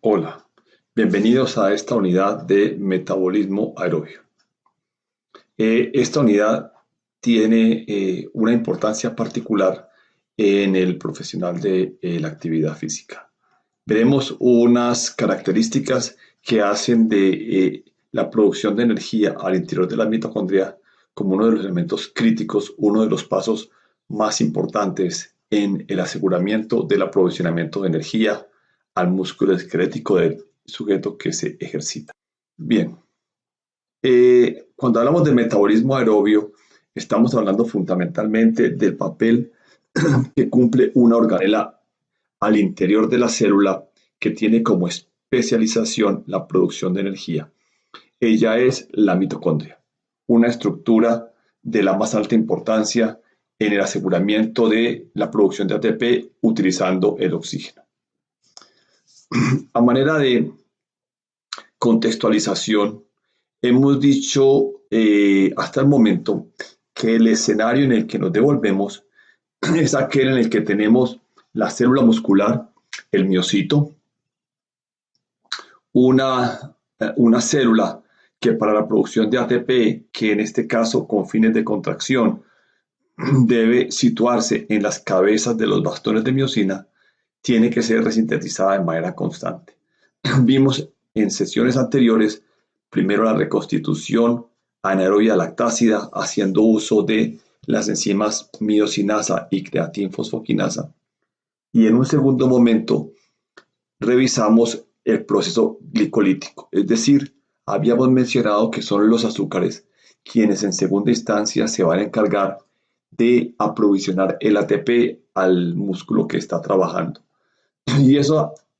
Hola, bienvenidos a esta unidad de metabolismo aerobio. Esta unidad tiene una importancia particular en el profesional de la actividad física. Veremos unas características que hacen de la producción de energía al interior de la mitocondria como uno de los elementos críticos, uno de los pasos más importantes en el aseguramiento del aprovisionamiento de energía al músculo esquelético del sujeto que se ejercita. Bien, cuando hablamos de metabolismo aerobio, estamos hablando fundamentalmente del papel que cumple una organela al interior de la célula que tiene como especialización la producción de energía. Ella es la mitocondria, una estructura de la más alta importancia en el aseguramiento de la producción de ATP utilizando el oxígeno. A manera de contextualización, hemos dicho hasta el momento que el escenario en el que nos devolvemos es aquel en el que tenemos la célula muscular, el miocito, una célula que para la producción de ATP, que en este caso con fines de contracción debe situarse en las cabezas de los bastones de miocina, tiene que ser resintetizada de manera constante. Vimos en sesiones anteriores, primero la reconstitución anaerobia lactácida haciendo uso de las enzimas miosinasa y creatinfosfoquinasa. Y en un segundo momento revisamos el proceso glicolítico, es decir, habíamos mencionado que son los azúcares quienes en segunda instancia se van a encargar de aprovisionar el ATP al músculo que está trabajando.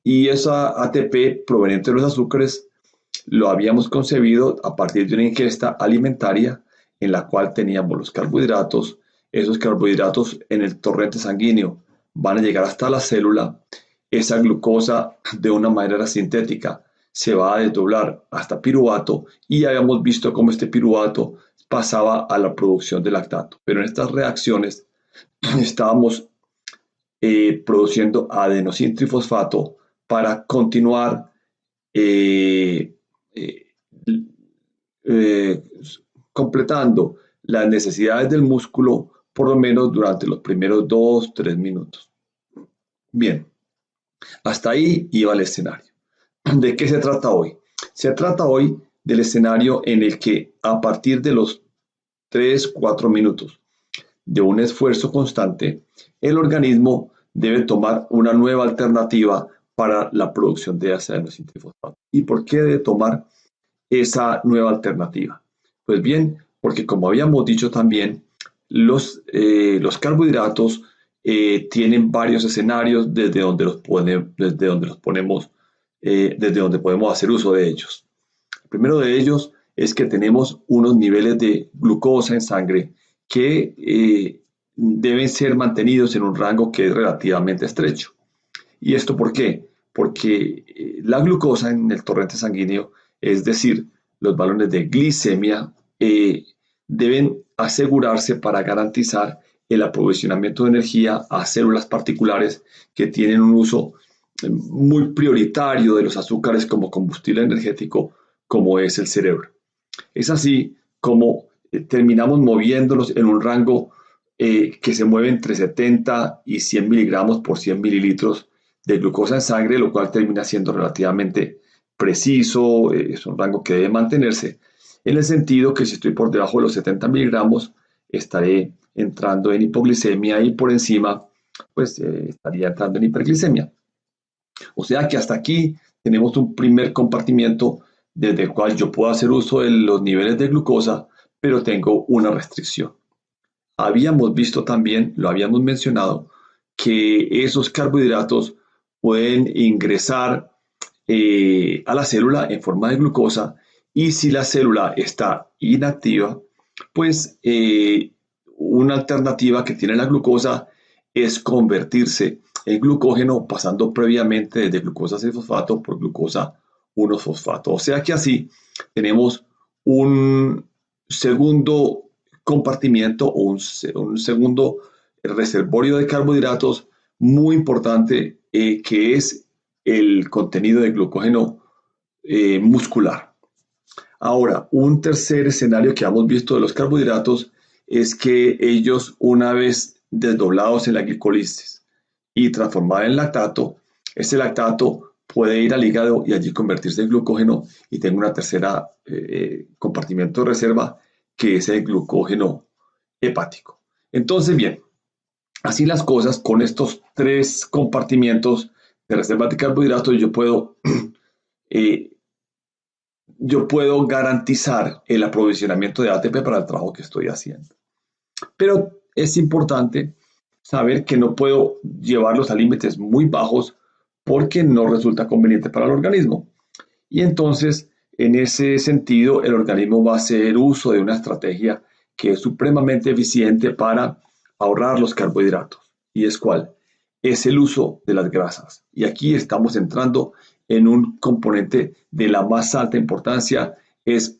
Y esa ATP proveniente de los azúcares lo habíamos concebido a partir de una ingesta alimentaria en la cual teníamos los carbohidratos. Esos carbohidratos en el torrente sanguíneo van a llegar hasta la célula. Esa glucosa de una manera sintética se va a desdoblar hasta piruvato y habíamos visto cómo este piruvato pasaba a la producción de lactato. Pero en estas reacciones estábamos produciendo adenosín trifosfato para continuar eh, eh, eh, completando las necesidades del músculo por lo menos durante los primeros 2-3 minutos. Bien, hasta ahí iba el escenario. ¿De qué se trata hoy? Se trata hoy del escenario en el que a partir de los 3-4 minutos de un esfuerzo constante, el organismo debe tomar una nueva alternativa para la producción de adenosín trifosfato. ¿Y por qué debe tomar esa nueva alternativa? Pues bien, porque como habíamos dicho también, los carbohidratos tienen varios escenarios desde donde los ponemos, desde donde podemos hacer uso de ellos. El primero de ellos es que tenemos unos niveles de glucosa en sangre que deben ser mantenidos en un rango que es relativamente estrecho. ¿Y esto por qué? Porque la glucosa en el torrente sanguíneo, es decir, los valores de glicemia, deben asegurarse para garantizar el aprovisionamiento de energía a células particulares que tienen un uso muy prioritario de los azúcares como combustible energético, como es el cerebro. Es así como terminamos moviéndolos en un rango que se mueve entre 70 y 100 miligramos por 100 mililitros de glucosa en sangre, lo cual termina siendo relativamente preciso, es un rango que debe mantenerse, en el sentido que si estoy por debajo de los 70 miligramos, estaré entrando en hipoglicemia y por encima, pues estaría entrando en hiperglicemia. O sea que hasta aquí tenemos un primer compartimiento desde el cual yo puedo hacer uso de los niveles de glucosa, pero tengo una restricción. Habíamos visto también, lo habíamos mencionado, que esos carbohidratos pueden ingresar a la célula en forma de glucosa y si la célula está inactiva, pues una alternativa que tiene la glucosa es convertirse en glucógeno pasando previamente desde glucosa 6-fosfato por glucosa 1-fosfato. O sea que así tenemos un segundo compartimiento o un segundo reservorio de carbohidratos muy importante que es el contenido de glucógeno muscular. Ahora, un tercer escenario que hemos visto de los carbohidratos es que ellos, una vez desdoblados en la glicólisis y transformados en lactato, ese lactato puede ir al hígado y allí convertirse en glucógeno y tengo una tercera compartimento de reserva que es el glucógeno hepático. Entonces, bien, así las cosas, con estos tres compartimientos de reserva de carbohidratos, yo puedo garantizar el aprovisionamiento de ATP para el trabajo que estoy haciendo. Pero es importante saber que no puedo llevarlos a límites muy bajos porque no resulta conveniente para el organismo. Y entonces, en ese sentido, el organismo va a hacer uso de una estrategia que es supremamente eficiente para ahorrar los carbohidratos. ¿Y es cuál? Es el uso de las grasas. Y aquí estamos entrando en un componente de la más alta importancia, es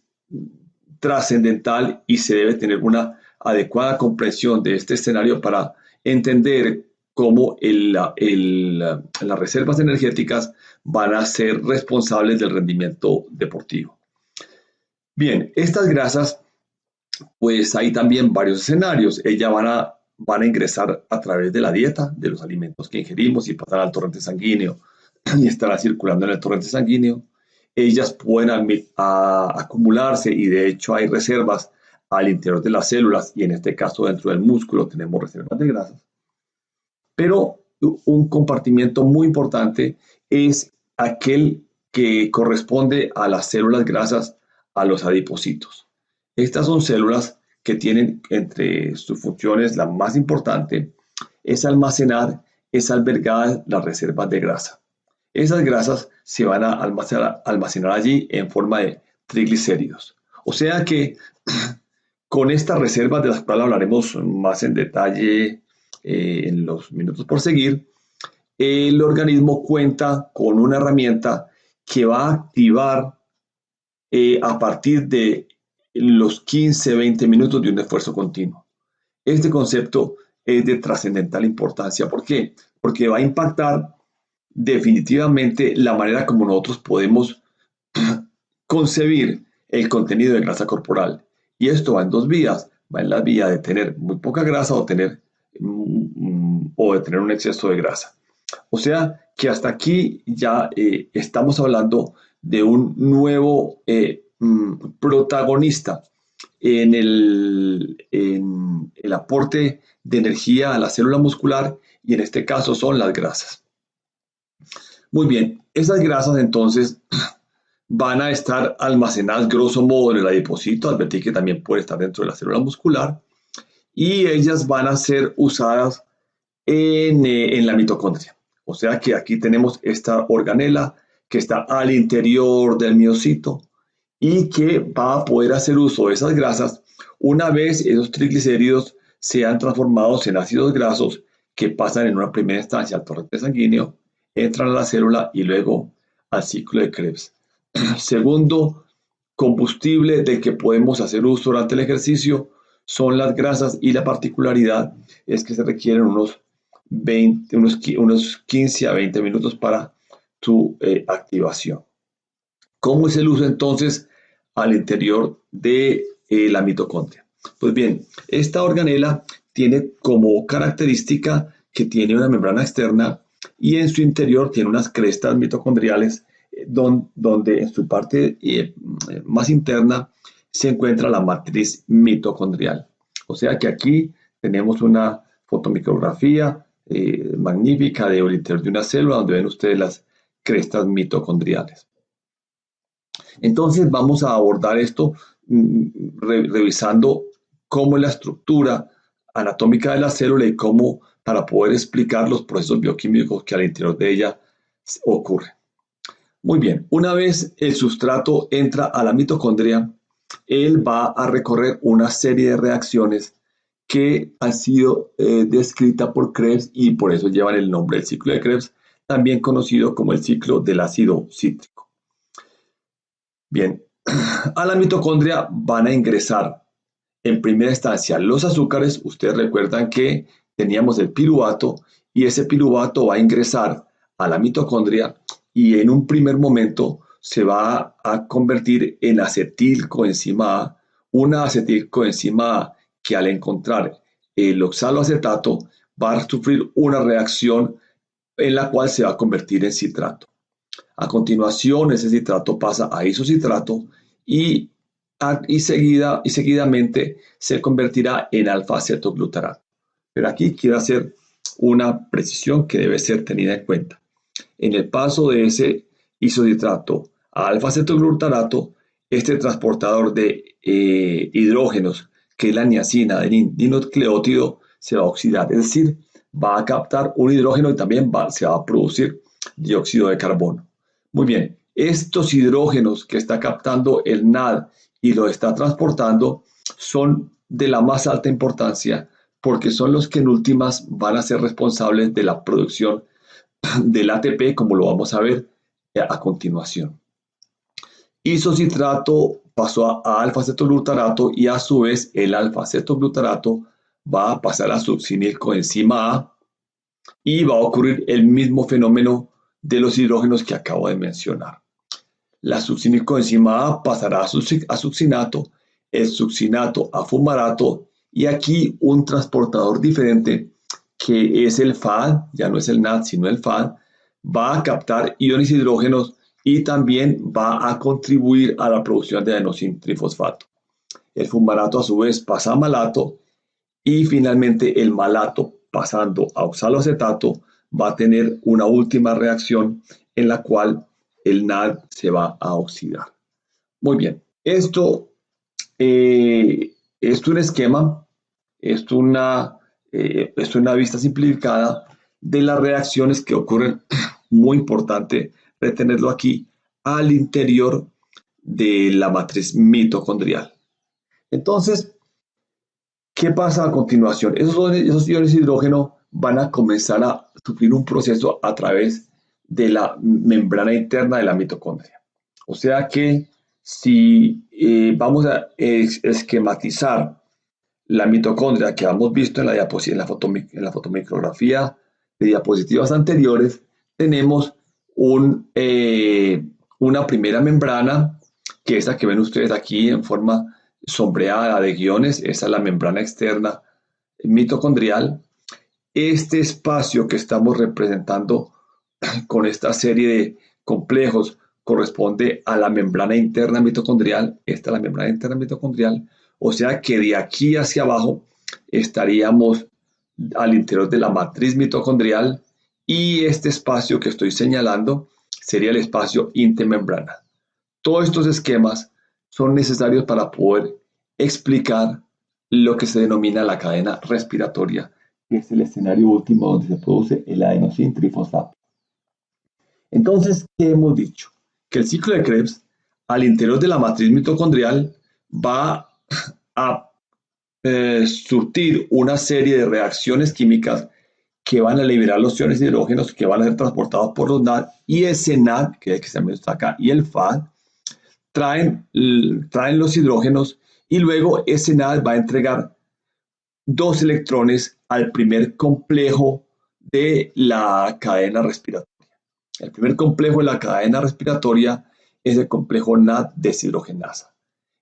trascendental y se debe tener una adecuada comprensión de este escenario para entender cómo las reservas energéticas van a ser responsables del rendimiento deportivo. Bien, estas grasas, pues hay también varios escenarios. Ellas van a ingresar a través de la dieta, de los alimentos que ingerimos y pasar al torrente sanguíneo y estará circulando en el torrente sanguíneo. Ellas pueden acumularse y de hecho hay reservas al interior de las células y en este caso dentro del músculo tenemos reservas de grasas. Pero un compartimiento muy importante es aquel que corresponde a las células grasas, a los adipocitos. Estas son células que tienen entre sus funciones la más importante es almacenar, es albergar las reservas de grasa. Esas grasas se van a almacenar allí en forma de triglicéridos. O sea que con estas reservas de las cuales hablaremos más en detalle en los minutos por seguir, el organismo cuenta con una herramienta que va a activar a partir de los 15-20 minutos de un esfuerzo continuo. Este concepto es de trascendental importancia. ¿Por qué? Porque va a impactar definitivamente la manera como nosotros podemos concebir el contenido de grasa corporal. Y esto va en dos vías. Va en la vía de tener muy poca grasa o de tener un exceso de grasa. O sea que hasta aquí ya estamos hablando de un nuevo protagonista en el aporte de energía a la célula muscular y en este caso son las grasas. Muy bien, esas grasas entonces van a estar almacenadas grosso modo en el adipocito, advertí que también puede estar dentro de la célula muscular y ellas van a ser usadas en la mitocondria. O sea que aquí tenemos esta organela que está al interior del miocito y que va a poder hacer uso de esas grasas una vez esos triglicéridos sean transformados en ácidos grasos que pasan en una primera instancia al torrente sanguíneo, entran a la célula y luego al ciclo de Krebs. Segundo combustible del que podemos hacer uso durante el ejercicio son las grasas y la particularidad es que se requieren unos 15 a 20 minutos para tu activación. ¿Cómo es el uso entonces al interior de la mitocondria? Pues bien, esta organela tiene como característica que tiene una membrana externa y en su interior tiene unas crestas mitocondriales donde en su parte más interna se encuentra la matriz mitocondrial. O sea que aquí tenemos una fotomicrografía magnífica del interior de una célula donde ven ustedes las crestas mitocondriales. Entonces vamos a abordar esto revisando cómo es la estructura anatómica de la célula y cómo para poder explicar los procesos bioquímicos que al interior de ella ocurren. Muy bien, una vez el sustrato entra a la mitocondria, él va a recorrer una serie de reacciones que han sido descritas por Krebs y por eso llevan el nombre del ciclo de Krebs, también conocido como el ciclo del ácido cítrico. Bien, a la mitocondria van a ingresar en primera instancia los azúcares. Ustedes recuerdan que teníamos el piruvato y ese piruvato va a ingresar a la mitocondria y en un primer momento se va a convertir en acetilcoenzima A, una acetilcoenzima A que al encontrar el oxaloacetato va a sufrir una reacción en la cual se va a convertir en citrato. A continuación, ese citrato pasa a isocitrato y seguidamente se convertirá en alfa-acetoglutarato. Pero aquí quiero hacer una precisión que debe ser tenida en cuenta. En el paso de ese isocitrato a alfa-acetoglutarato, este transportador de hidrógenos, que es la niacina del dinucleótido, se va a oxidar, es decir, va a captar un hidrógeno y también se va a producir dióxido de carbono. Muy bien, estos hidrógenos que está captando el NAD y lo está transportando son de la más alta importancia porque son los que en últimas van a ser responsables de la producción del ATP, como lo vamos a ver a continuación. Isocitrato pasó a alfa-acetoglutarato y a su vez el alfa-acetoglutarato va a pasar a succinilcoenzima A y va a ocurrir el mismo fenómeno de los hidrógenos que acabo de mencionar. La succinilcoenzima A pasará a succinato, el succinato a fumarato y aquí un transportador diferente que es el FAD, ya no es el NAD sino el FAD, va a captar iones hidrógenos y también va a contribuir a la producción de adenosin-trifosfato. El fumarato a su vez pasa a malato y finalmente el malato pasando a oxaloacetato va a tener una última reacción en la cual el NAD se va a oxidar. Muy bien, esto es un esquema, es una vista simplificada de las reacciones que ocurren, muy importante retenerlo aquí, al interior de la matriz mitocondrial. Entonces, ¿qué pasa a continuación? Esos iones de hidrógeno van a comenzar a sufrir un proceso a través de la membrana interna de la mitocondria. O sea que si vamos a esquematizar la mitocondria que hemos visto en la fotomicrografía de diapositivas anteriores, tenemos una primera membrana, que es la que ven ustedes aquí en forma sombreada de guiones, esa es la membrana externa mitocondrial. Este espacio que estamos representando con esta serie de complejos corresponde a la membrana interna mitocondrial, esta es la membrana interna mitocondrial, o sea que de aquí hacia abajo estaríamos al interior de la matriz mitocondrial y este espacio que estoy señalando sería el espacio intermembrana. Todos estos esquemas son necesarios para poder explicar lo que se denomina la cadena respiratoria, que es el escenario último donde se produce el adenosín trifosfato. Entonces, ¿qué hemos dicho? Que el ciclo de Krebs, al interior de la matriz mitocondrial, va a surtir una serie de reacciones químicas que van a liberar los iones de hidrógenos que van a ser transportados por los NAD y ese NAD, que es el que se muestra acá, y el FAD, traen los hidrógenos y luego ese NAD va a entregar 2 electrones al primer complejo de la cadena respiratoria. El primer complejo de la cadena respiratoria es el complejo NAD deshidrogenasa.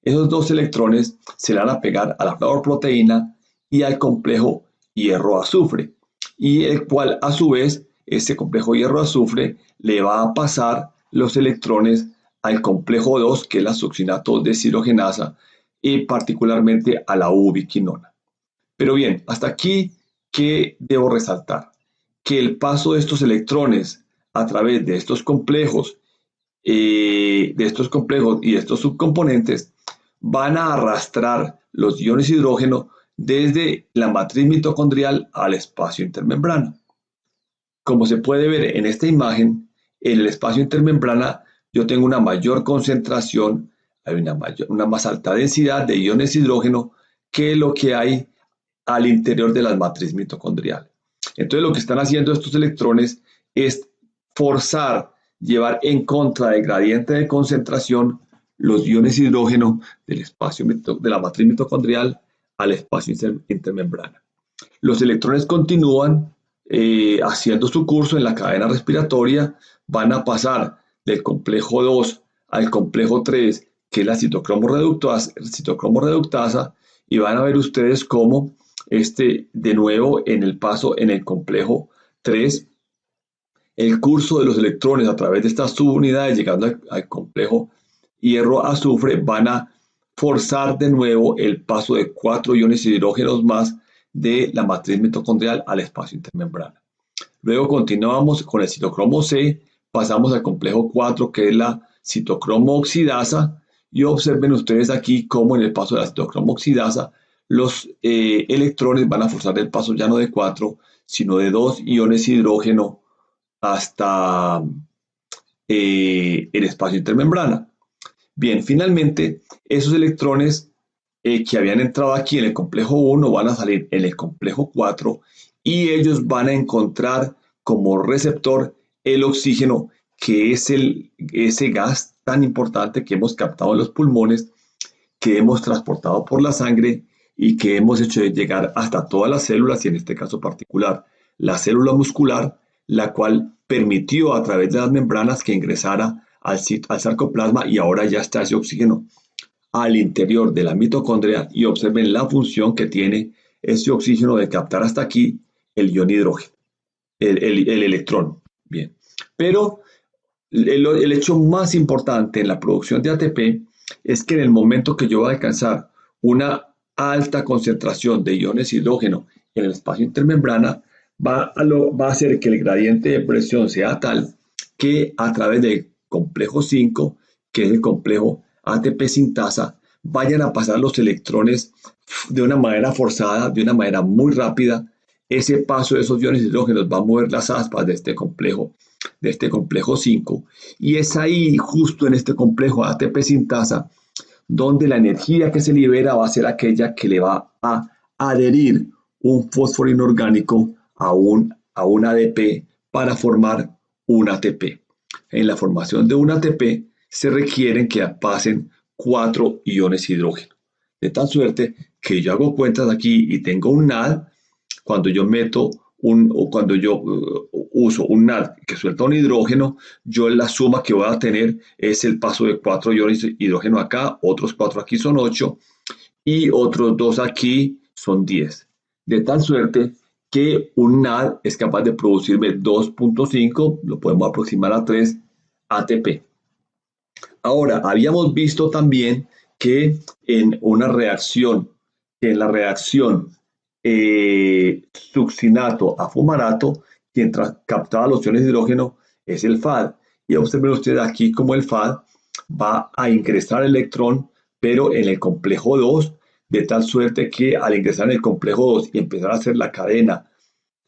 Esos 2 electrones se le van a pegar a la fluoroproteína y al complejo hierro-azufre, y el cual a su vez, ese complejo hierro-azufre le va a pasar los electrones al complejo 2, que es la succinato deshidrogenasa, y particularmente a la ubiquinona. Pero bien, hasta aquí, ¿qué debo resaltar? Que el paso de estos electrones a través de estos complejos y de estos subcomponentes van a arrastrar los iones hidrógeno desde la matriz mitocondrial al espacio intermembrana. Como se puede ver en esta imagen, en el espacio intermembrana yo tengo una mayor concentración, hay una más alta densidad de iones hidrógeno que lo que hay al interior de la matriz mitocondrial. Entonces lo que están haciendo estos electrones es forzar, llevar en contra del gradiente de concentración los iones hidrógeno del espacio de la matriz mitocondrial al espacio intermembrana. Los electrones continúan haciendo su curso en la cadena respiratoria, van a pasar del complejo 2 al complejo 3, que es la citocromo reductasa, y van a ver ustedes cómo de nuevo en el paso en el complejo 3, el curso de los electrones a través de estas subunidades llegando al complejo hierro-azufre van a forzar de nuevo el paso de 4 iones hidrógenos más de la matriz mitocondrial al espacio intermembrana. Luego continuamos con el citocromo C, pasamos al complejo 4, que es la citocromo oxidasa, y observen ustedes aquí cómo en el paso de la citocromo oxidasa los electrones van a forzar el paso ya no de 4, sino de 2 iones hidrógeno hasta el espacio intermembrana. Bien, finalmente, esos electrones que habían entrado aquí en el complejo 1 van a salir en el complejo 4 y ellos van a encontrar como receptor el oxígeno, que es ese gas tan importante que hemos captado en los pulmones, que hemos transportado por la sangre y que hemos hecho llegar hasta todas las células, y en este caso particular la célula muscular, la cual permitió a través de las membranas que ingresara al sarcoplasma, y ahora ya está ese oxígeno al interior de la mitocondria, y observen la función que tiene ese oxígeno de captar hasta aquí el ion hidrógeno, el electrón. Bien, pero el hecho más importante en la producción de ATP es que en el momento que yo voy a alcanzar una alta concentración de iones hidrógeno en el espacio intermembrana, va a hacer que el gradiente de presión sea tal que a través del complejo 5, que es el complejo ATP sintasa, vayan a pasar los electrones de una manera forzada, de una manera muy rápida. Ese paso de esos iones hidrógenos va a mover las aspas de este complejo 5, y es ahí, justo en este complejo ATP sintasa, donde la energía que se libera va a ser aquella que le va a adherir un fósforo inorgánico a un ADP para formar un ATP. En la formación de un ATP se requieren que pasen 4 iones hidrógeno, de tal suerte que yo hago cuentas aquí y tengo un NAD. Cuando yo uso un NAD que suelta un hidrógeno, yo la suma que voy a tener es el paso de 4 iones de hidrógeno acá, otros 4 aquí son 8 y otros 2 aquí son 10. De tal suerte que un NAD es capaz de producirme 2.5, lo podemos aproximar a 3 ATP. Ahora, habíamos visto también que en la reacción succinato a fumarato, quien captaba los iones de hidrógeno es el FAD. Y observen ustedes aquí cómo el FAD va a ingresar el electrón, pero en el complejo 2, de tal suerte que al ingresar en el complejo 2 y empezar a hacer la cadena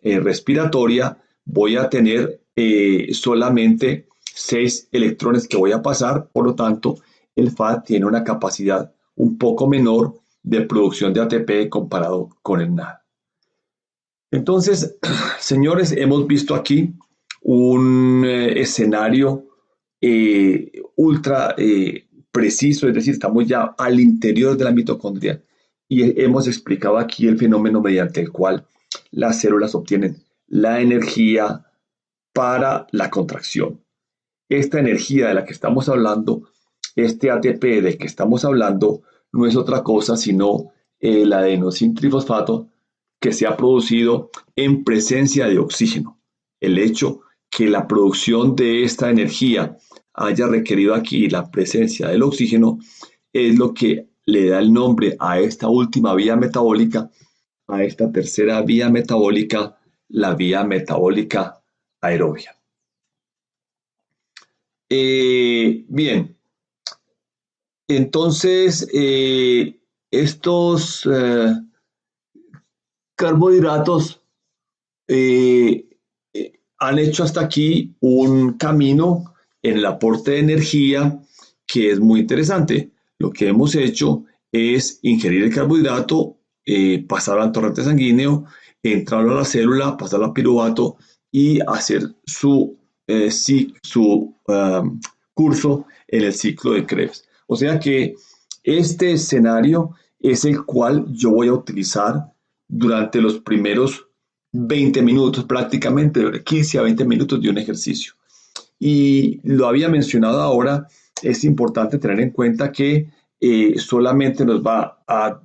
respiratoria, voy a tener solamente 6 electrones que voy a pasar. Por lo tanto, el FAD tiene una capacidad un poco menor de producción de ATP comparado con el NAD. Entonces, señores, hemos visto aquí un escenario ultra preciso, es decir, estamos ya al interior de la mitocondria y hemos explicado aquí el fenómeno mediante el cual las células obtienen la energía para la contracción. Esta energía de la que estamos hablando, este ATP del que estamos hablando, no es otra cosa sino el adenosín trifosfato que se ha producido en presencia de oxígeno. El hecho que la producción de esta energía haya requerido aquí la presencia del oxígeno es lo que le da el nombre a esta última vía metabólica, a esta tercera vía metabólica, la vía metabólica aerobia. Bien, entonces estos carbohidratos han hecho hasta aquí un camino en el aporte de energía que es muy interesante. Lo que hemos hecho es ingerir el carbohidrato, pasarlo al torrente sanguíneo, entrarlo a la célula, pasarlo a piruvato y hacer su curso en el ciclo de Krebs. O sea que este escenario es el cual yo voy a utilizar durante los primeros 20 minutos prácticamente, de 15 a 20 minutos de un ejercicio. Y lo había mencionado ahora, es importante tener en cuenta que solamente nos va a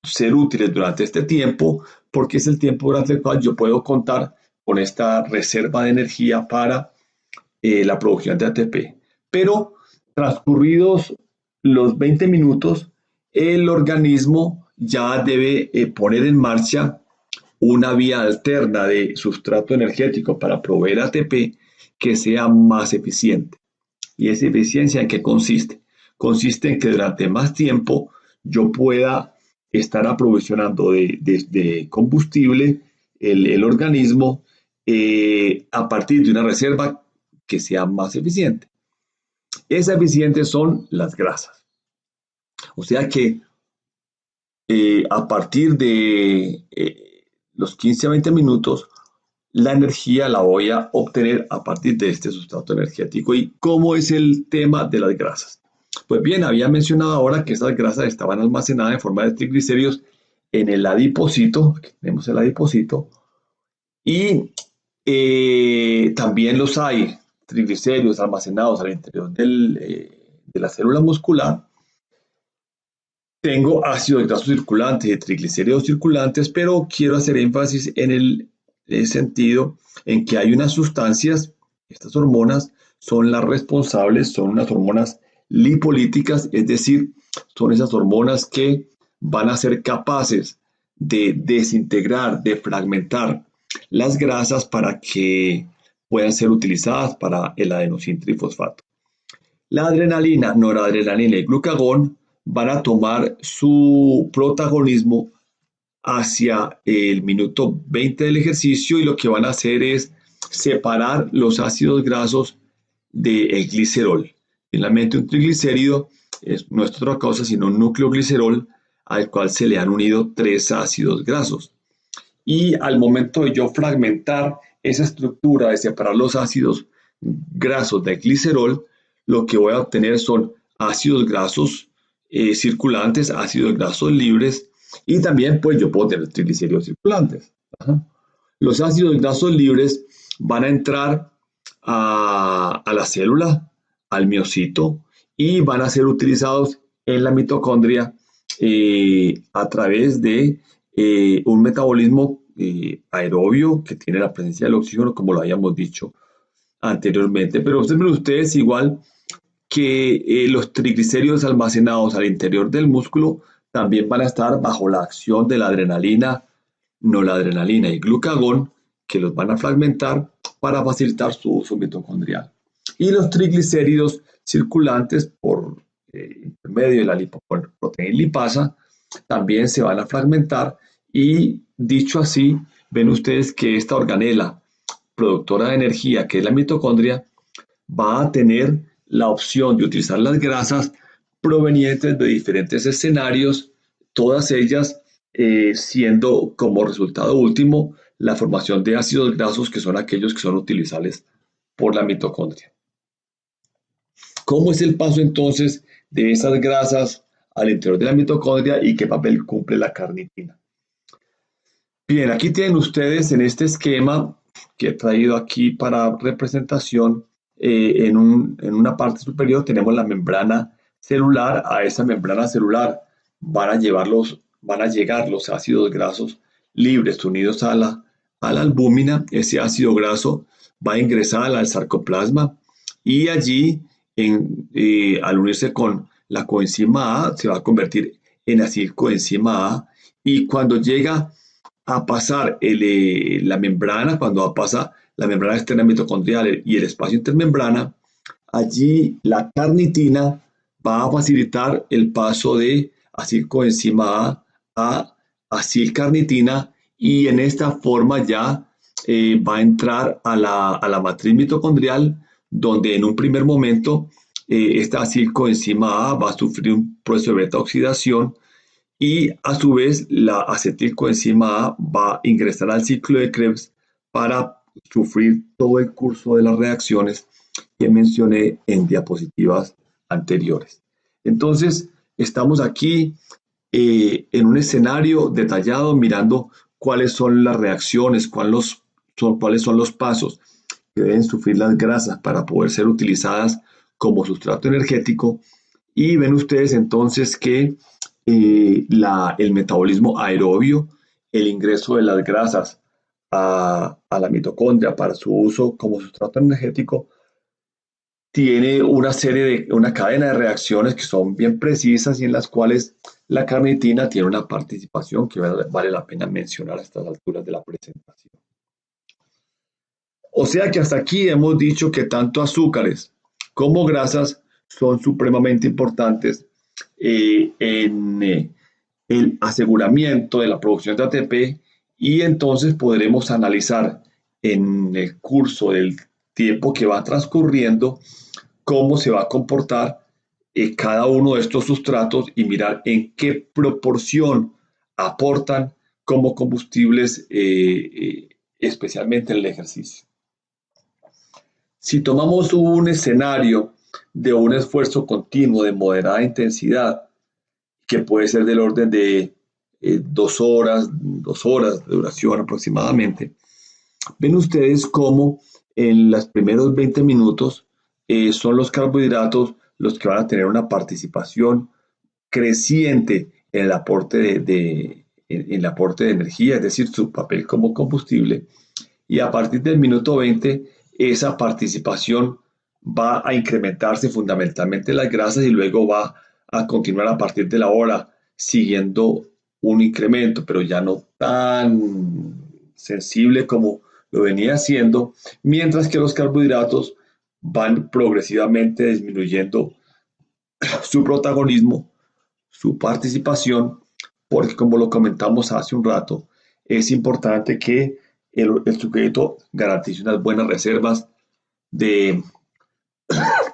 ser útiles durante este tiempo, porque es el tiempo durante el cual yo puedo contar con esta reserva de energía para la producción de ATP. Pero transcurridos los 20 minutos, el organismo ya debe poner en marcha una vía alterna de sustrato energético para proveer ATP que sea más eficiente. ¿Y esa eficiencia en qué consiste? Consiste en que durante más tiempo yo pueda estar aprovisionando de combustible el organismo a partir de una reserva que sea más eficiente. Esas eficientes son las grasas. O sea que a partir de los 15 a 20 minutos, la energía la voy a obtener a partir de este sustrato energético. ¿Y cómo es el tema de las grasas? Pues bien, había mencionado ahora que esas grasas estaban almacenadas en forma de triglicéridos en el adipocito, aquí tenemos el adipocito, y también los hay triglicéridos almacenados al interior de la célula muscular. Tengo ácidos grasos circulantes y triglicéridos circulantes, pero quiero hacer énfasis en el sentido en que hay unas sustancias, estas hormonas son las responsables, son unas hormonas lipolíticas, es decir, son esas hormonas que van a ser capaces de desintegrar, de fragmentar las grasas para que puedan ser utilizadas para el adenosintrifosfato. La adrenalina, noradrenalina y glucagón van a tomar su protagonismo hacia el minuto 20 del ejercicio y lo que van a hacer es separar los ácidos grasos del glicerol. Finalmente, un triglicérido no es otra cosa sino un nucleoglicerol al cual se le han unido 3 ácidos grasos. Y al momento de yo fragmentar esa estructura de separar los ácidos grasos del glicerol, lo que voy a obtener son ácidos grasos circulantes, ácidos grasos libres y también pues yo puedo tener triglicéridos circulantes. Ajá. Los ácidos grasos libres van a entrar a la célula, al miocito y van a ser utilizados en la mitocondria a través de un metabolismo aerobio que tiene la presencia del oxígeno, como lo habíamos dicho anteriormente. Pero observen ustedes igual que los triglicéridos almacenados al interior del músculo también van a estar bajo la acción de la adrenalina, noradrenalina y glucagón, que los van a fragmentar para facilitar su uso mitocondrial. Y los triglicéridos circulantes por medio de la lipoproteína lipasa también se van a fragmentar y dicho así, ven ustedes que esta organela productora de energía, que es la mitocondria, va a tener la opción de utilizar las grasas provenientes de diferentes escenarios, todas ellas siendo como resultado último la formación de ácidos grasos que son aquellos que son utilizables por la mitocondria. ¿Cómo es el paso entonces de esas grasas al interior de la mitocondria y qué papel cumple la carnitina? Bien, aquí tienen ustedes en este esquema que he traído aquí para representación, en una parte superior tenemos la membrana celular. A esa membrana celular van a llegar los ácidos grasos libres unidos a la albúmina. Ese ácido graso va a ingresar al sarcoplasma y allí, al unirse con la coenzima A, se va a convertir en acilcoenzima A y cuando llega a pasar la membrana, cuando pasa la membrana externa mitocondrial y el espacio intermembrana, allí la carnitina va a facilitar el paso de acilcoenzima A acilcarnitina y en esta forma ya va a entrar a la matriz mitocondrial donde en un primer momento esta acilcoenzima A va a sufrir un proceso de beta oxidación y a su vez la acetilcoenzima A va a ingresar al ciclo de Krebs para sufrir todo el curso de las reacciones que mencioné en diapositivas anteriores. Entonces, estamos aquí en un escenario detallado mirando cuáles son las reacciones, cuáles son los pasos que deben sufrir las grasas para poder ser utilizadas como sustrato energético. Y ven ustedes entonces que el metabolismo aerobio, el ingreso de las grasas a la mitocondria para su uso como sustrato energético, tiene una cadena de reacciones que son bien precisas y en las cuales la carnitina tiene una participación que vale la pena mencionar a estas alturas de la presentación. O sea que hasta aquí hemos dicho que tanto azúcares como grasas son supremamente importantes en el aseguramiento de la producción de ATP, y entonces podremos analizar en el curso del tiempo que va transcurriendo cómo se va a comportar cada uno de estos sustratos y mirar en qué proporción aportan como combustibles, especialmente en el ejercicio. Si tomamos un escenario de un esfuerzo continuo de moderada intensidad, que puede ser del orden de 2 horas de duración aproximadamente, ven ustedes cómo en los primeros 20 minutos son los carbohidratos los que van a tener una participación creciente en el aporte en el aporte de energía, es decir, su papel como combustible. Y a partir del minuto 20, esa participación va a incrementarse fundamentalmente en las grasas y luego va a continuar a partir de la hora, siguiendo un incremento, pero ya no tan sensible como lo venía haciendo, mientras que los carbohidratos van progresivamente disminuyendo su protagonismo, su participación, porque como lo comentamos hace un rato, es importante que el sujeto garantice unas buenas reservas de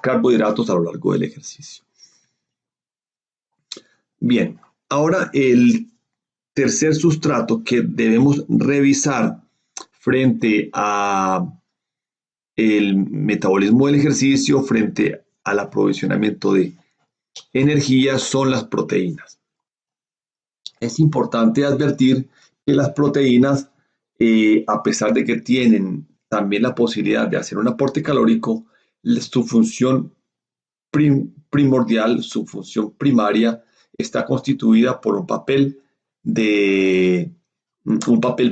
carbohidratos a lo largo del ejercicio. Bien, ahora el tercer sustrato que debemos revisar frente a el metabolismo del ejercicio, frente al aprovisionamiento de energía, son las proteínas. Es importante advertir que las proteínas, a pesar de que tienen también la posibilidad de hacer un aporte calórico, su función primordial, su función primaria, está constituida por un papel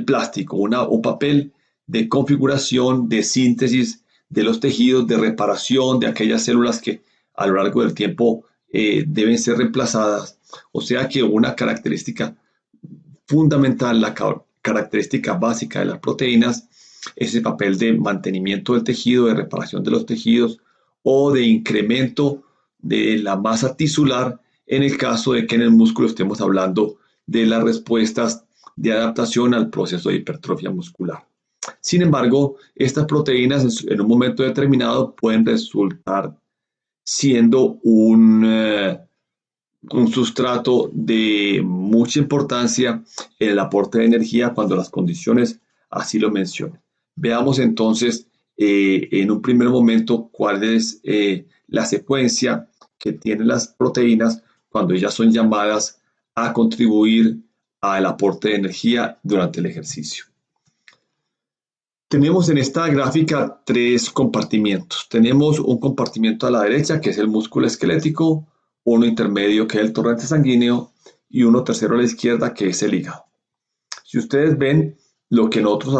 plástico, un papel de configuración, de síntesis de los tejidos, de reparación de aquellas células que a lo largo del tiempo deben ser reemplazadas. O sea que una característica fundamental, la característica básica de las proteínas, es el papel de mantenimiento del tejido, de reparación de los tejidos o de incremento de la masa tisular en el caso de que en el músculo estemos hablando de las respuestas de adaptación al proceso de hipertrofia muscular. Sin embargo, estas proteínas en un momento determinado pueden resultar siendo un sustrato de mucha importancia en el aporte de energía cuando las condiciones así lo mencionen. Veamos entonces en un primer momento cuál es la secuencia que tienen las proteínas cuando ellas son llamadas a contribuir al aporte de energía durante el ejercicio. Tenemos en esta gráfica 3 compartimientos. Tenemos un compartimiento a la derecha que es el músculo esquelético, uno intermedio que es el torrente sanguíneo y uno tercero a la izquierda que es el hígado. Si ustedes ven, lo que nosotros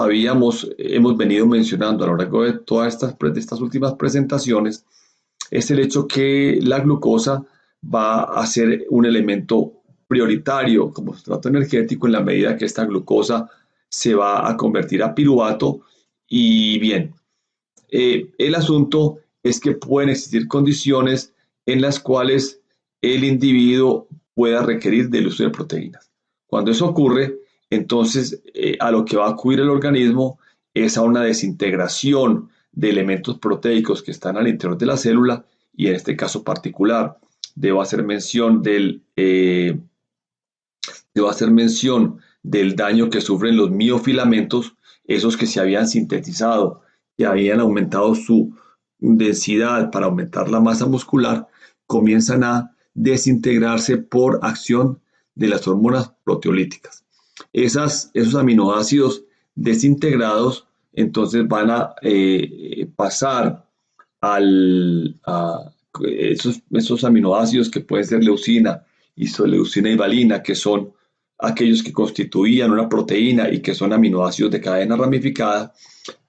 hemos venido mencionando a lo largo de todas estas últimas presentaciones es el hecho que la glucosa va a ser un elemento prioritario como sustrato energético en la medida que esta glucosa se va a convertir a piruvato. Y bien, el asunto es que pueden existir condiciones en las cuales el individuo pueda requerir del uso de proteínas. Cuando eso ocurre, entonces a lo que va a acudir el organismo es a una desintegración de elementos proteicos que están al interior de la célula, y en este caso particular debo hacer mención del daño que sufren los miofilamentos, esos que se habían sintetizado, que habían aumentado su densidad para aumentar la masa muscular, comienzan a desintegrarse por acción de las hormonas proteolíticas. esos aminoácidos desintegrados entonces van a pasar a esos aminoácidos que pueden ser leucina, isoleucina y valina, que son aquellos que constituían una proteína y que son aminoácidos de cadena ramificada,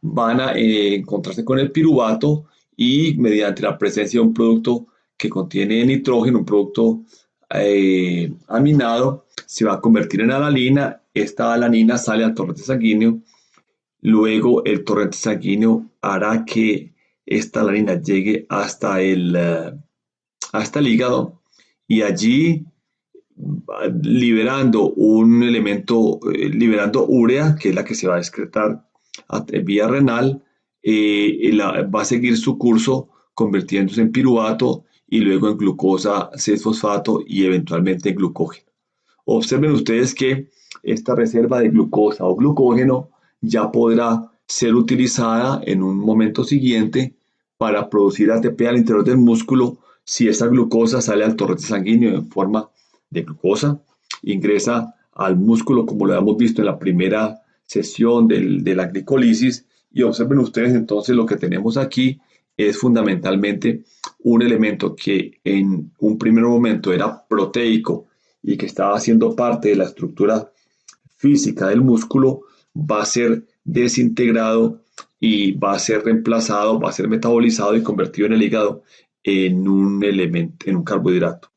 van a encontrarse con el piruvato y mediante la presencia de un producto que contiene nitrógeno, un producto aminado, se va a convertir en alanina. Esta alanina sale al torrente sanguíneo. Luego el torrente sanguíneo hará que esta alanina llegue hasta el hígado y allí liberando un elemento, liberando urea, que es la que se va a excretar vía renal, va a seguir su curso convirtiéndose en piruvato y luego en glucosa 6-fosfato y eventualmente en glucógeno. Observen ustedes que esta reserva de glucosa o glucógeno ya podrá ser utilizada en un momento siguiente para producir ATP al interior del músculo si esa glucosa sale al torrente sanguíneo en forma de glucosa, ingresa al músculo como lo hemos visto en la primera sesión de la glicolisis y observen ustedes entonces lo que tenemos aquí es fundamentalmente un elemento que en un primer momento era proteico y que estaba haciendo parte de la estructura física del músculo, va a ser desintegrado y va a ser reemplazado, va a ser metabolizado y convertido en el hígado en un elemento, en un carbohidrato.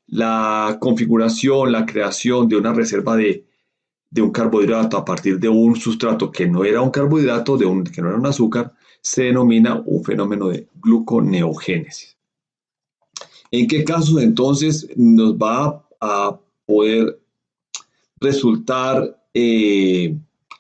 La configuración, la creación de una reserva de un carbohidrato a partir de un sustrato que no era un carbohidrato, que no era un azúcar, se denomina un fenómeno de gluconeogénesis. ¿En qué casos entonces nos va a poder resultar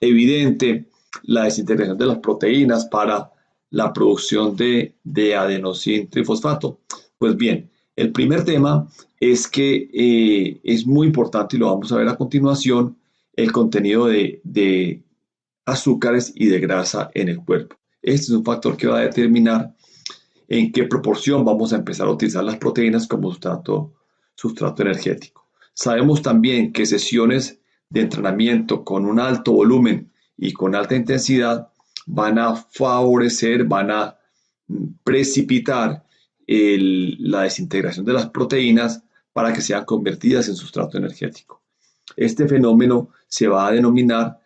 evidente la desintegración de las proteínas para la producción de adenosín trifosfato? Pues bien, el primer tema es que es muy importante, y lo vamos a ver a continuación, el contenido de azúcares y de grasa en el cuerpo. Este es un factor que va a determinar en qué proporción vamos a empezar a utilizar las proteínas como sustrato energético. Sabemos también que sesiones de entrenamiento con un alto volumen y con alta intensidad van a favorecer, van a precipitar la desintegración de las proteínas para que sean convertidas en sustrato energético. Este fenómeno se va a denominar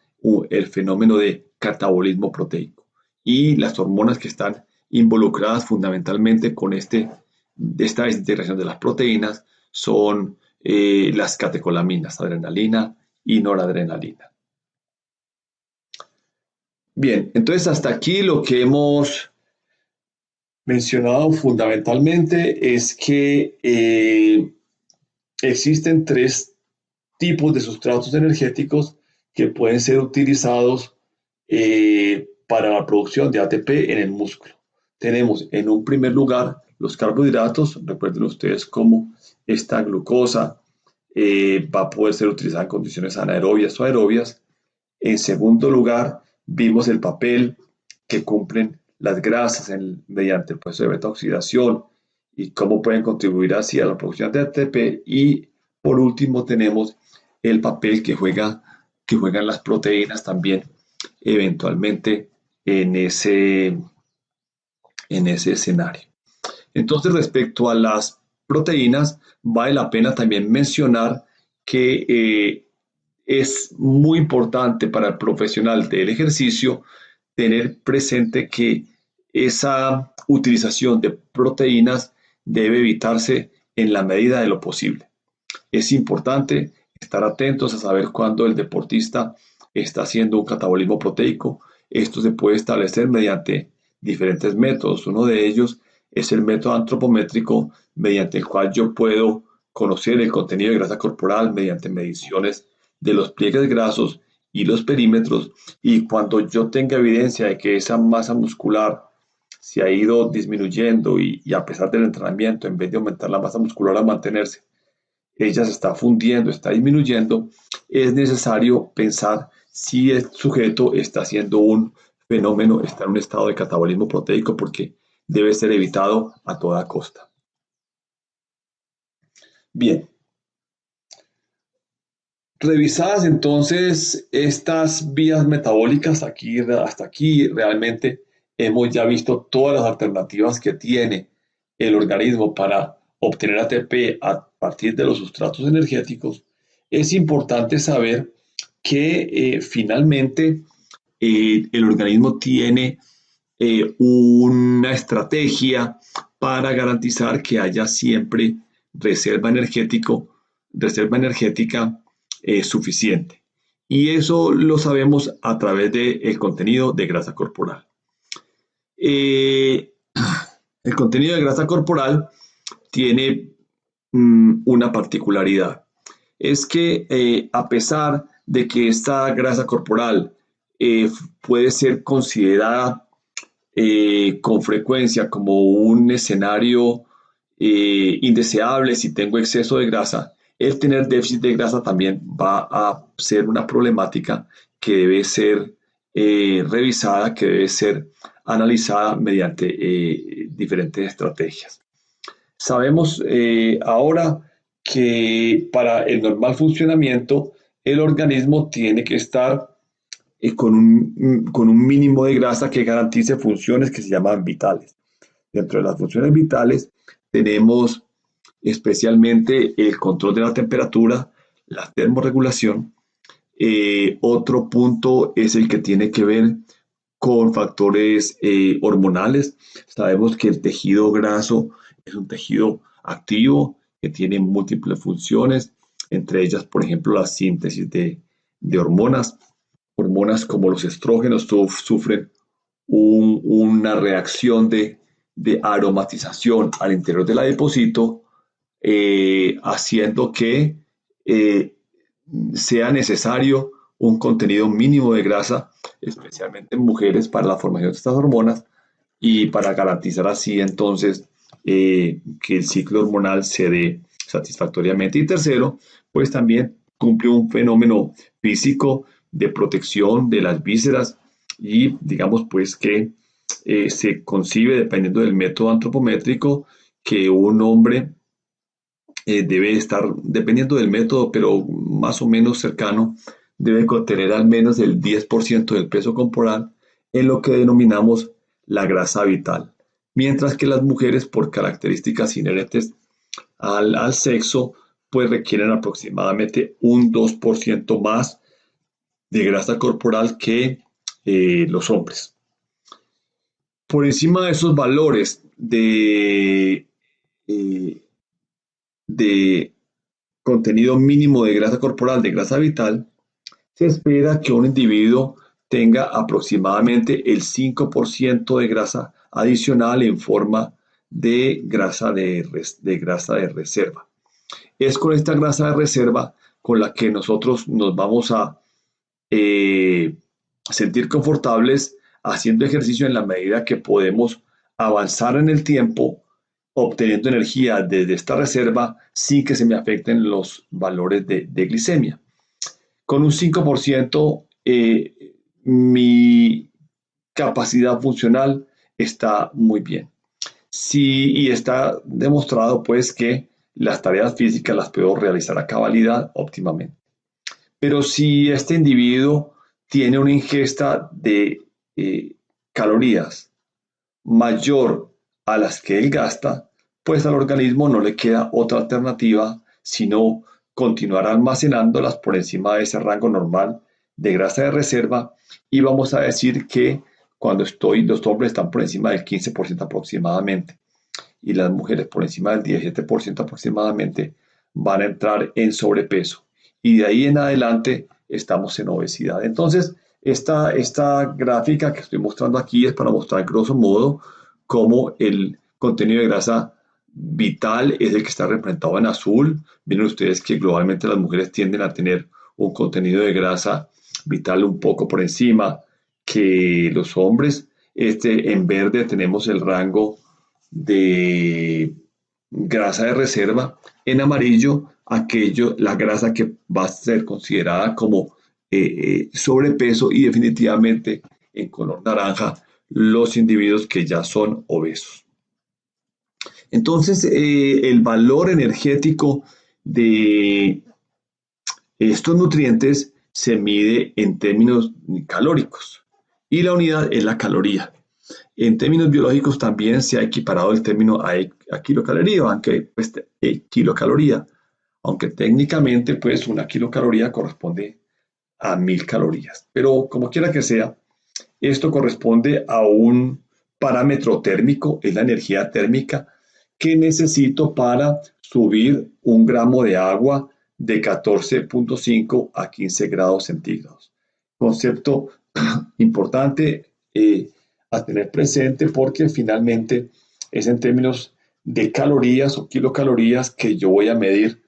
el fenómeno de catabolismo proteico y las hormonas que están involucradas fundamentalmente con esta desintegración de las proteínas son las catecolaminas, adrenalina y noradrenalina. Bien, entonces hasta aquí lo que hemos mencionado fundamentalmente es que existen tres tipos de sustratos energéticos que pueden ser utilizados para la producción de ATP en el músculo. Tenemos en un primer lugar los carbohidratos, recuerden ustedes cómo esta glucosa va a poder ser utilizada en condiciones anaerobias o aerobias. En segundo lugar, vimos el papel que cumplen las grasas mediante el proceso de beta-oxidación y cómo pueden contribuir así a la producción de ATP. Y por último tenemos el papel que juegan las proteínas también eventualmente en ese escenario. Entonces, respecto a las proteínas, vale la pena también mencionar que es muy importante para el profesional del ejercicio tener presente que esa utilización de proteínas debe evitarse en la medida de lo posible. Es importante estar atentos a saber cuándo el deportista está haciendo un catabolismo proteico. Esto se puede establecer mediante diferentes métodos. Uno de ellos es el método antropométrico, mediante el cual yo puedo conocer el contenido de grasa corporal mediante mediciones de los pliegues grasos y los perímetros, y cuando yo tenga evidencia de que esa masa muscular se ha ido disminuyendo y a pesar del entrenamiento, en vez de aumentar la masa muscular a mantenerse, ella se está fundiendo, está disminuyendo, es necesario pensar si el sujeto está haciendo un fenómeno, está en un estado de catabolismo proteico, porque debe ser evitado a toda costa. Bien. Revisadas entonces estas vías metabólicas, hasta aquí realmente hemos ya visto todas las alternativas que tiene el organismo para obtener ATP a partir de los sustratos energéticos. Es importante saber que finalmente el organismo tiene una estrategia para garantizar que haya siempre reserva reserva energética suficiente. Y eso lo sabemos a través del contenido de grasa corporal. Eh, el contenido de grasa corporal tiene una particularidad. Es que a pesar de que esta grasa corporal puede ser considerada con frecuencia como un escenario indeseable si tengo exceso de grasa, el tener déficit de grasa también va a ser una problemática que debe ser revisada, que debe ser analizada mediante diferentes estrategias. Sabemos ahora que para el normal funcionamiento el organismo tiene que estar con un mínimo de grasa que garantice funciones que se llaman vitales. Dentro de las funciones vitales tenemos especialmente el control de la temperatura, la termorregulación. Otro punto es el que tiene que ver con factores hormonales. Sabemos que el tejido graso es un tejido activo que tiene múltiples funciones, entre ellas, por ejemplo, la síntesis de hormonas. Hormonas como los estrógenos sufren una reacción de aromatización al interior del adipocito, haciendo que eh, sea necesario un contenido mínimo de grasa, especialmente en mujeres, para la formación de estas hormonas y para garantizar así entonces que el ciclo hormonal se dé satisfactoriamente. Y tercero, pues también cumple un fenómeno físico de protección de las vísceras y digamos pues que se concibe, dependiendo del método antropométrico, que un hombre debe estar, dependiendo del método, pero más o menos cercano, debe contener al menos el 10% del peso corporal en lo que denominamos la grasa vital. Mientras que las mujeres, por características inherentes al sexo, pues requieren aproximadamente un 2% más de grasa corporal que los hombres. Por encima de esos valores eh, de contenido mínimo de grasa corporal, de grasa vital, se espera que un individuo tenga aproximadamente el 5% de grasa adicional en forma de grasa grasa de reserva. Es con esta grasa de reserva con la que nosotros nos vamos a eh, sentir confortables haciendo ejercicio en la medida que podemos avanzar en el tiempo obteniendo energía desde esta reserva sin que se me afecten los valores de glicemia. Con un 5% mi capacidad funcional está muy bien. Sí, y está demostrado pues que las tareas físicas las puedo realizar a cabalidad óptimamente. Pero si este individuo tiene una ingesta de calorías mayor a las que él gasta, pues al organismo no le queda otra alternativa sino continuar almacenándolas por encima de ese rango normal de grasa de reserva y vamos a decir que cuando los hombres están por encima del 15% aproximadamente y las mujeres por encima del 17% aproximadamente van a entrar en sobrepeso y de ahí en adelante estamos en obesidad. Entonces, esta gráfica que estoy mostrando aquí es para mostrar grosso modo cómo el contenido de grasa vital es el que está representado en azul. Miren ustedes que globalmente las mujeres tienden a tener un contenido de grasa vital un poco por encima que los hombres. En verde tenemos el rango de grasa de reserva. En amarillo, la grasa que va a ser considerada como sobrepeso y definitivamente en color naranja los individuos que ya son obesos. Entonces, el valor energético de Estos nutrientes se mide en términos calóricos y la unidad es la caloría. En términos biológicos también se ha equiparado el término a kilocaloría, kilocaloría, aunque técnicamente pues una kilocaloría corresponde a 1000 calorías. Pero como quiera que sea, esto corresponde a un parámetro térmico, es la energía térmica que necesito para subir un gramo de agua de 14.5 a 15 grados centígrados. Concepto importante a tener presente porque finalmente es en términos de calorías o kilocalorías que yo voy a medir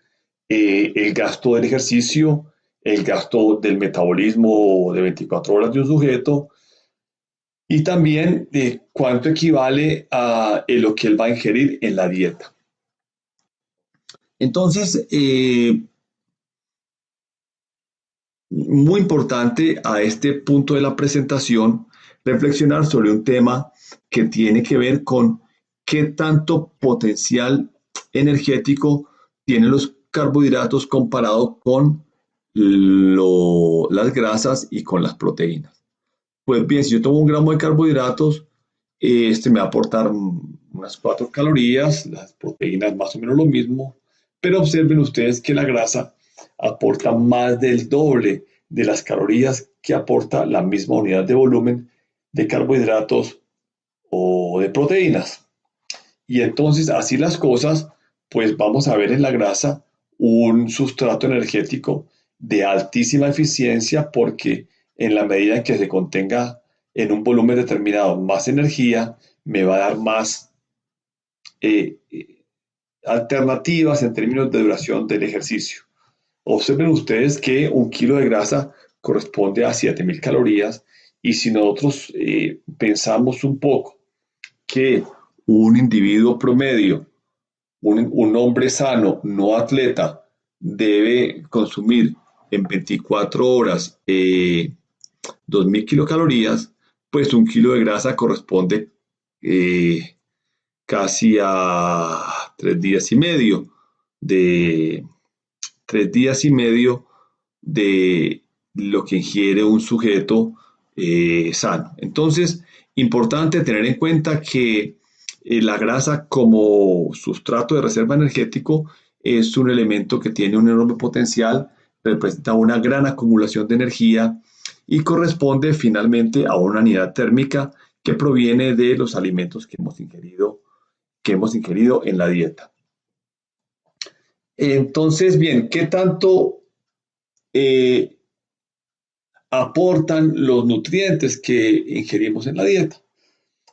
el gasto del ejercicio, el gasto del metabolismo de 24 horas de un sujeto y también de cuánto equivale a lo que él va a ingerir en la dieta. Entonces, muy importante a este punto de la presentación reflexionar sobre un tema que tiene que ver con qué tanto potencial energético tienen los carbohidratos comparado con las grasas y con las proteínas. Pues bien, si yo tomo un gramo de carbohidratos, este me va a aportar unas 4 calorías, las proteínas más o menos lo mismo, pero observen ustedes que la grasa aporta más del doble de las calorías que aporta la misma unidad de volumen de carbohidratos o de proteínas. Y entonces, así las cosas, pues vamos a ver en la grasa un sustrato energético de altísima eficiencia porque en la medida en que se contenga en un volumen determinado más energía, me va a dar más eh, alternativas en términos de duración del ejercicio. Observen ustedes que un kilo de grasa corresponde a 7000 calorías y si nosotros pensamos un poco que un individuo promedio, un hombre sano, no atleta, debe consumir en 24 horas 2000 kilocalorías, pues un kilo de grasa corresponde casi a 3 días y medio de 3 días y medio de lo que ingiere un sujeto sano. Entonces, importante tener en cuenta que la grasa como sustrato de reserva energético es un elemento que tiene un enorme potencial, representa una gran acumulación de energía y corresponde finalmente a una unidad térmica que proviene de los alimentos que hemos ingerido en la dieta. Entonces, bien, ¿qué tanto eh, aportan los nutrientes que ingerimos en la dieta?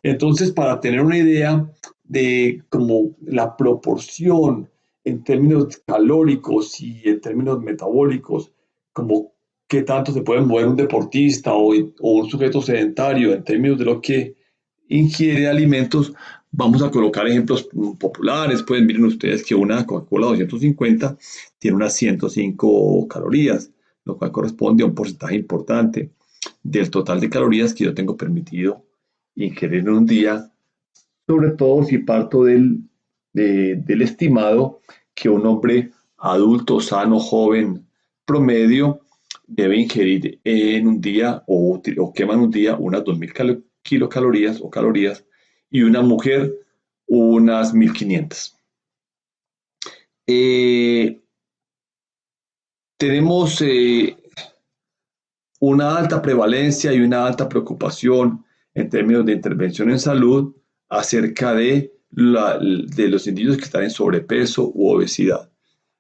Entonces, para tener una idea de como la proporción en términos calóricos y en términos metabólicos, como qué tanto se puede mover un deportista o un sujeto sedentario en términos de lo que ingiere alimentos, vamos a colocar ejemplos populares. Pues miren ustedes que una Coca-Cola 250 tiene unas 105 calorías, lo cual corresponde a un porcentaje importante del total de calorías que yo tengo permitido ingerir en un día, sobre todo si parto del estimado que un hombre adulto, sano, joven, promedio, debe ingerir en un día o quema en un día unas 2000 kilocalorías o calorías y una mujer unas 1500. Tenemos una alta prevalencia y una alta preocupación en términos de intervención en salud acerca de los individuos que están en sobrepeso u obesidad.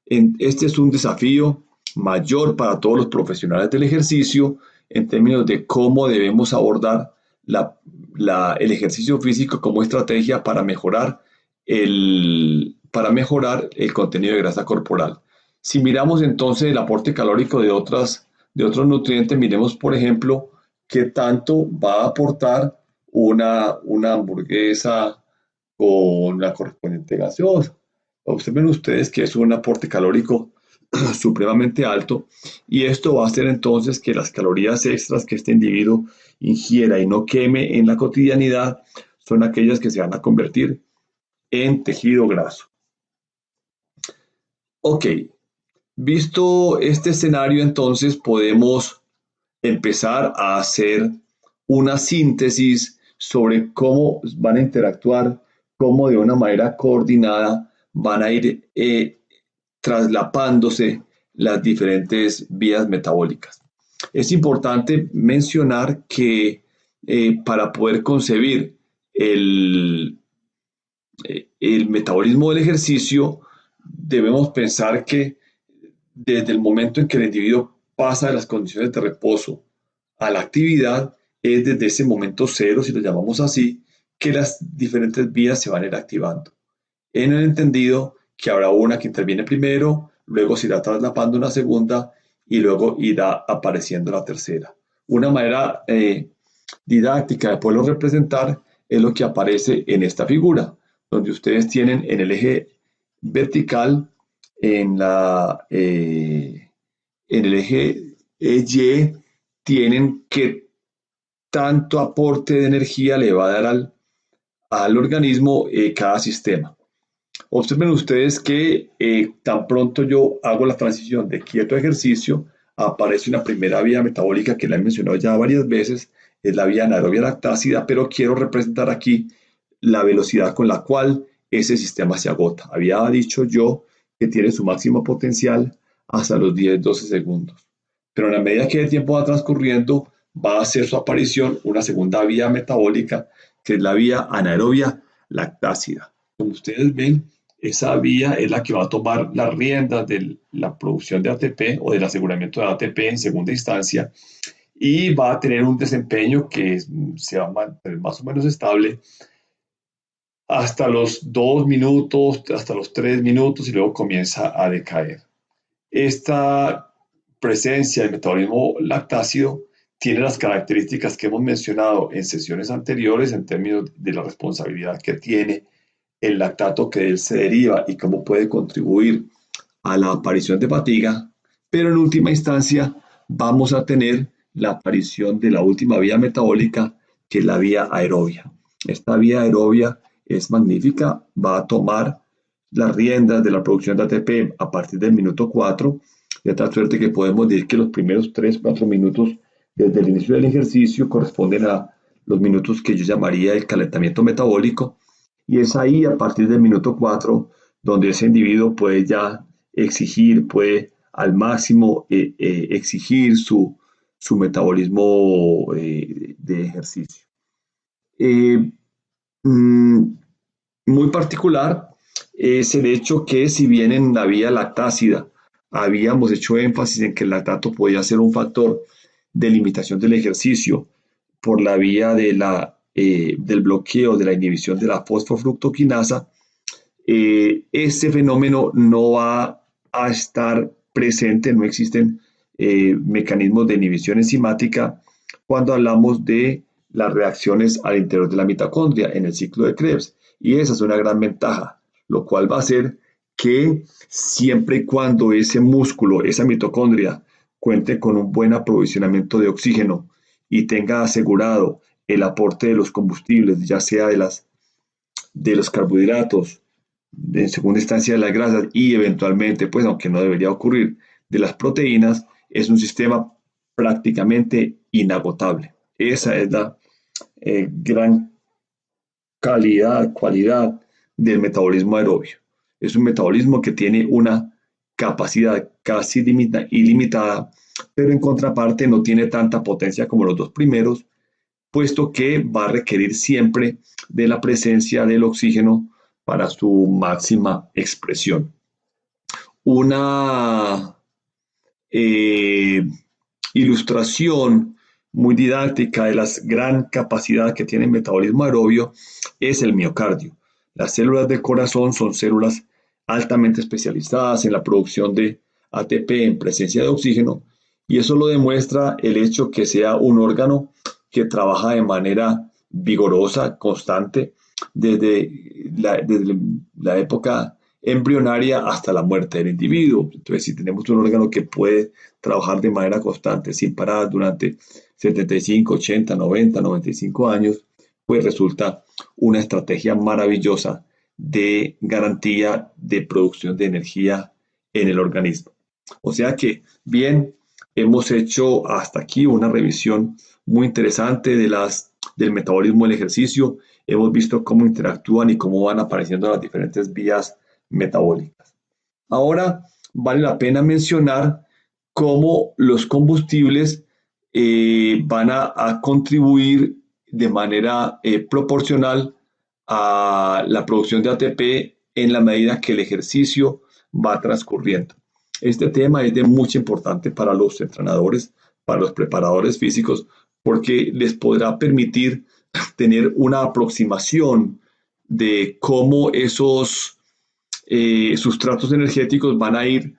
Este es un desafío mayor para todos los profesionales del ejercicio en términos de cómo debemos abordar el ejercicio físico como estrategia para mejorar para mejorar el contenido de grasa corporal. Si miramos entonces el aporte calórico de otros nutrientes, miremos por ejemplo qué tanto va a aportar una hamburguesa con la correspondiente gaseosa. Observen ustedes que es un aporte calórico supremamente alto y esto va a hacer entonces que las calorías extras que este individuo ingiera y no queme en la cotidianidad son aquellas que se van a convertir en tejido graso. Ok, Visto este escenario, entonces podemos empezar a hacer una síntesis sobre cómo van a interactuar, cómo de una manera coordinada van a ir traslapándose las diferentes vías metabólicas. Es importante mencionar que para poder concebir el metabolismo del ejercicio, debemos pensar que desde el momento en que el individuo pasa de las condiciones de reposo a la actividad, es desde ese momento cero, si lo llamamos así, que las diferentes vías se van a ir activando. En el entendido que habrá una que interviene primero, luego se irá traslapando una segunda y luego irá apareciendo la tercera. Una manera didáctica de poderlo representar es lo que aparece en esta figura, donde ustedes tienen en el eje vertical, en el eje Y, tienen qué tanto aporte de energía le va a dar al organismo cada sistema. Observen ustedes que tan pronto yo hago la transición de quieto a ejercicio, aparece una primera vía metabólica que la he mencionado ya varias veces, es la vía anaerobia lactácida, pero quiero representar aquí la velocidad con la cual ese sistema se agota. Había dicho yo que tiene su máximo potencial hasta los 10-12 segundos. Pero en la medida que el tiempo va transcurriendo, va a hacer su aparición una segunda vía metabólica, que es la vía anaerobia lactácida. Como ustedes ven, esa vía es la que va a tomar las riendas de la producción de ATP o del aseguramiento de ATP en segunda instancia y va a tener un desempeño que se va a mantener más o menos estable hasta los 2 minutos, hasta los 3 minutos y luego comienza a decaer. Esta presencia del metabolismo lactácido tiene las características que hemos mencionado en sesiones anteriores en términos de la responsabilidad que tiene el lactato que de él se deriva y cómo puede contribuir a la aparición de fatiga, pero en última instancia vamos a tener la aparición de la última vía metabólica, que es la vía aerobia. Esta vía aerobia es magnífica, va a tomar las riendas de la producción de ATP a partir del minuto 4, de tal suerte que podemos decir que los primeros 3-4 minutos desde el inicio del ejercicio corresponden a los minutos que yo llamaría el calentamiento metabólico, y es ahí a partir del minuto 4 donde ese individuo puede ya exigir, puede al máximo exigir su metabolismo de ejercicio. Muy particular es el hecho que si bien en la vía lactácida habíamos hecho énfasis en que el lactato podía ser un factor de limitación del ejercicio por la vía del bloqueo de la inhibición de la fosfofructoquinasa, este fenómeno no va a estar presente, no existen mecanismos de inhibición enzimática cuando hablamos de las reacciones al interior de la mitocondria en el ciclo de Krebs, y esa es una gran ventaja, lo cual va a hacer que siempre y cuando ese músculo, esa mitocondria, cuente con un buen aprovisionamiento de oxígeno y tenga asegurado el aporte de los combustibles, ya sea de los carbohidratos, en segunda instancia de las grasas y eventualmente, pues aunque no debería ocurrir, de las proteínas, es un sistema prácticamente inagotable. Esa es la gran cualidad del metabolismo aerobio. Es un metabolismo que tiene una capacidad casi ilimitada, pero en contraparte no tiene tanta potencia como los dos primeros, puesto que va a requerir siempre de la presencia del oxígeno para su máxima expresión. Una ilustración muy didáctica de la gran capacidad que tiene el metabolismo aerobio es el miocardio. Las células del corazón son células altamente especializadas en la producción de ATP en presencia de oxígeno, y eso lo demuestra el hecho que sea un órgano que trabaja de manera vigorosa, constante, desde la época embrionaria hasta la muerte del individuo. Entonces, si tenemos un órgano que puede trabajar de manera constante, sin parar, durante 75, 80, 90, 95 años, pues resulta una estrategia maravillosa de garantía de producción de energía en el organismo. O sea que, bien, hemos hecho hasta aquí una revisión muy interesante del metabolismo del ejercicio. Hemos visto cómo interactúan y cómo van apareciendo las diferentes vías metabólicas. Ahora, vale la pena mencionar cómo los combustibles van a contribuir de manera proporcional a la producción de ATP en la medida que el ejercicio va transcurriendo. Este tema es de mucha importancia para los entrenadores, para los preparadores físicos, porque les podrá permitir tener una aproximación de cómo esos sustratos energéticos van a ir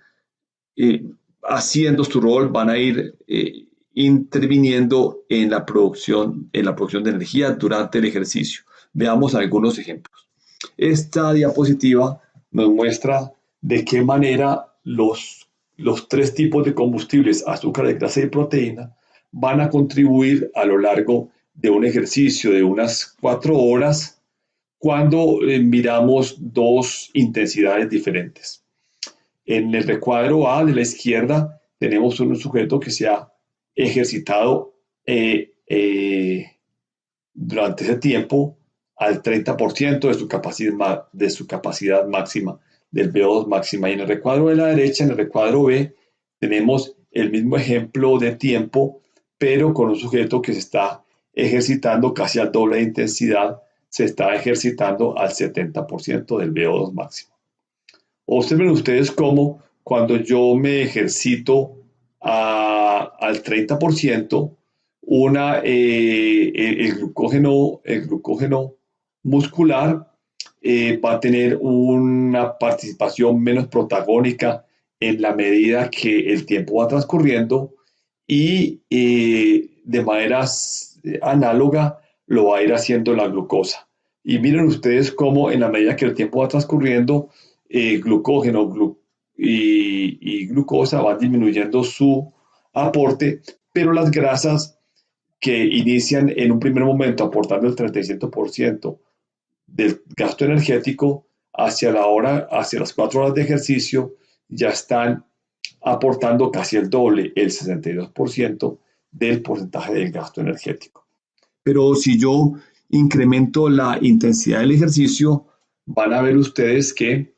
haciendo su rol, van a ir interviniendo en la producción de energía durante el ejercicio. Veamos algunos ejemplos. Esta diapositiva nos muestra de qué manera los tres tipos de combustibles, azúcar, grasa y proteína, van a contribuir a lo largo de un ejercicio de unas 4 horas cuando miramos dos intensidades diferentes. En el recuadro A de la izquierda tenemos un sujeto que se ha ejercitado durante ese tiempo al 30% de su capacidad máxima, del VO2 máxima. Y en el recuadro de la derecha, en el recuadro B, tenemos el mismo ejemplo de tiempo, pero con un sujeto que se está ejercitando casi al doble de intensidad, se está ejercitando al 70% del VO2 máximo. Observen ustedes cómo cuando yo me ejercito al 30%, el glucógeno muscular va a tener una participación menos protagónica en la medida que el tiempo va transcurriendo y de manera análoga lo va a ir haciendo la glucosa. Y miren ustedes cómo en la medida que el tiempo va transcurriendo, glucógeno y glucosa van disminuyendo su aporte, pero las grasas que inician en un primer momento aportando el 37% del gasto energético hacia las 4 horas de ejercicio, ya están aportando casi el doble, el 62% del porcentaje del gasto energético. Pero si yo incremento la intensidad del ejercicio, van a ver ustedes que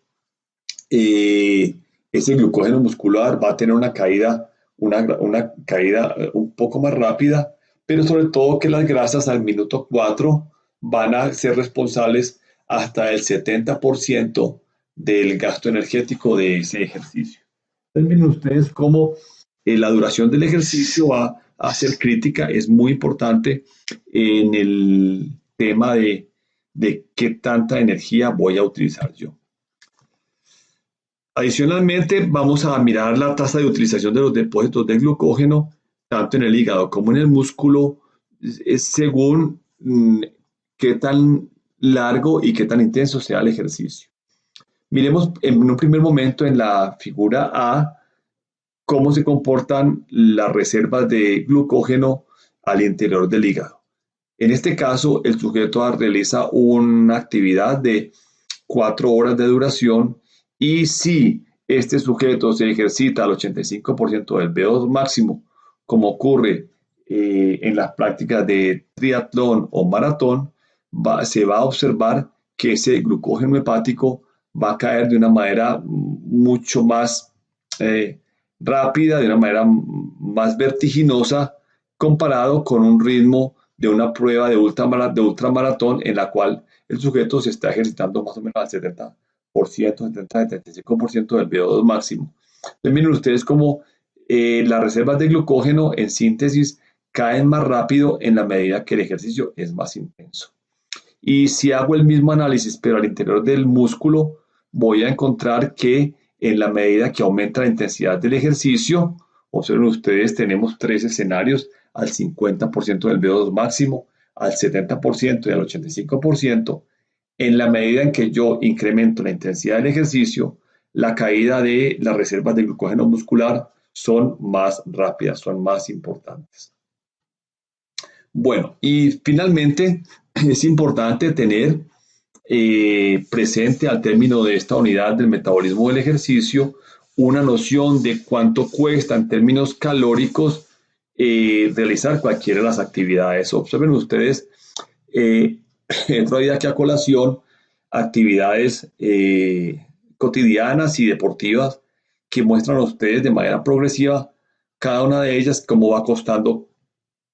ese glucógeno muscular va a tener una caída un poco más rápida, pero sobre todo que las grasas al minuto 4 van a ser responsables hasta el 70% del gasto energético de ese ejercicio. Entonces miren ustedes cómo la duración del ejercicio va a ser crítica, es muy importante en el tema de qué tanta energía voy a utilizar yo. Adicionalmente, vamos a mirar la tasa de utilización de los depósitos de glucógeno, tanto en el hígado como en el músculo, según qué tan largo y qué tan intenso sea el ejercicio. Miremos en un primer momento en la figura A cómo se comportan las reservas de glucógeno al interior del hígado. En este caso, el sujeto realiza una actividad de 4 horas de duración y si este sujeto se ejercita al 85% del VO2 máximo, como ocurre en las prácticas de triatlón o maratón, se va a observar que ese glucógeno hepático va a caer de una manera mucho más rápida, de una manera más vertiginosa, comparado con un ritmo de una prueba de ultramaratón en la cual el sujeto se está ejercitando más o menos al 70%, 75% del VO2 máximo. Entonces miren ustedes cómo las reservas de glucógeno en síntesis caen más rápido en la medida que el ejercicio es más intenso. Y si hago el mismo análisis pero al interior del músculo, voy a encontrar que en la medida que aumenta la intensidad del ejercicio, observen ustedes, tenemos 3 escenarios: al 50% del VO2 máximo, al 70% y al 85%. En la medida en que yo incremento la intensidad del ejercicio, la caída de las reservas de glucógeno muscular son más rápidas, son más importantes. Bueno, y finalmente es importante tener presente al término de esta unidad del metabolismo del ejercicio una noción de cuánto cuesta en términos calóricos realizar cualquiera de las actividades. Observen ustedes, entro ahí aquí a colación, actividades cotidianas y deportivas que muestran a ustedes de manera progresiva cada una de ellas cómo va costando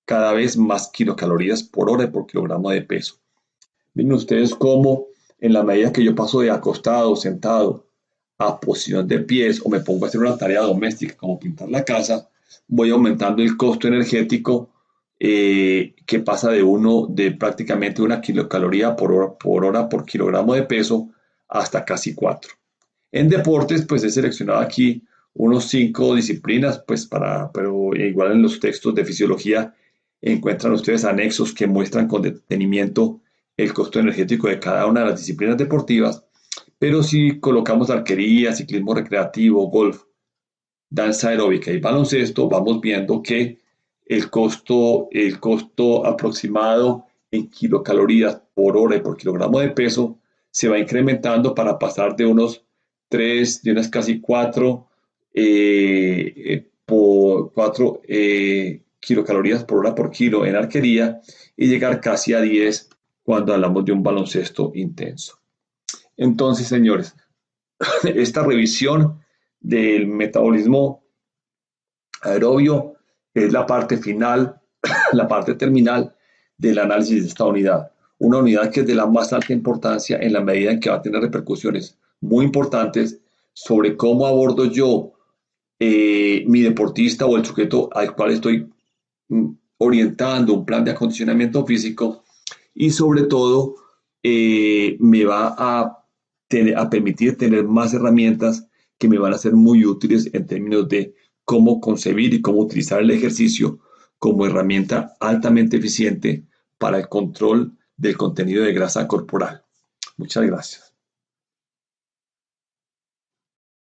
cada vez más kilocalorías por hora y por kilogramo de peso. Miren ustedes cómo en la medida que yo paso de acostado, sentado, a posición de pies o me pongo a hacer una tarea doméstica como pintar la casa, voy aumentando el costo energético que pasa de prácticamente 1 kilocaloría por hora por kilogramo de peso hasta casi 4. En deportes, pues he seleccionado aquí unos 5 disciplinas, pero igual en los textos de fisiología encuentran ustedes anexos que muestran con detenimiento el costo energético de cada una de las disciplinas deportivas, pero si colocamos arquería, ciclismo recreativo, golf, danza aeróbica y baloncesto, vamos viendo que el costo aproximado en kilocalorías por hora y por kilogramo de peso se va incrementando para pasar de unas casi 4 kilocalorías por hora por kilo en arquería y llegar casi a 10 cuando hablamos de un baloncesto intenso. Entonces, señores, esta revisión del metabolismo aerobio es la parte final, la parte terminal del análisis de esta unidad. Una unidad que es de la más alta importancia en la medida en que va a tener repercusiones muy importantes sobre cómo abordo yo mi deportista o el sujeto al cual estoy orientando un plan de acondicionamiento físico y sobre todo me va a permitir tener más herramientas que me van a ser muy útiles en términos de cómo concebir y cómo utilizar el ejercicio como herramienta altamente eficiente para el control del contenido de grasa corporal. Muchas gracias.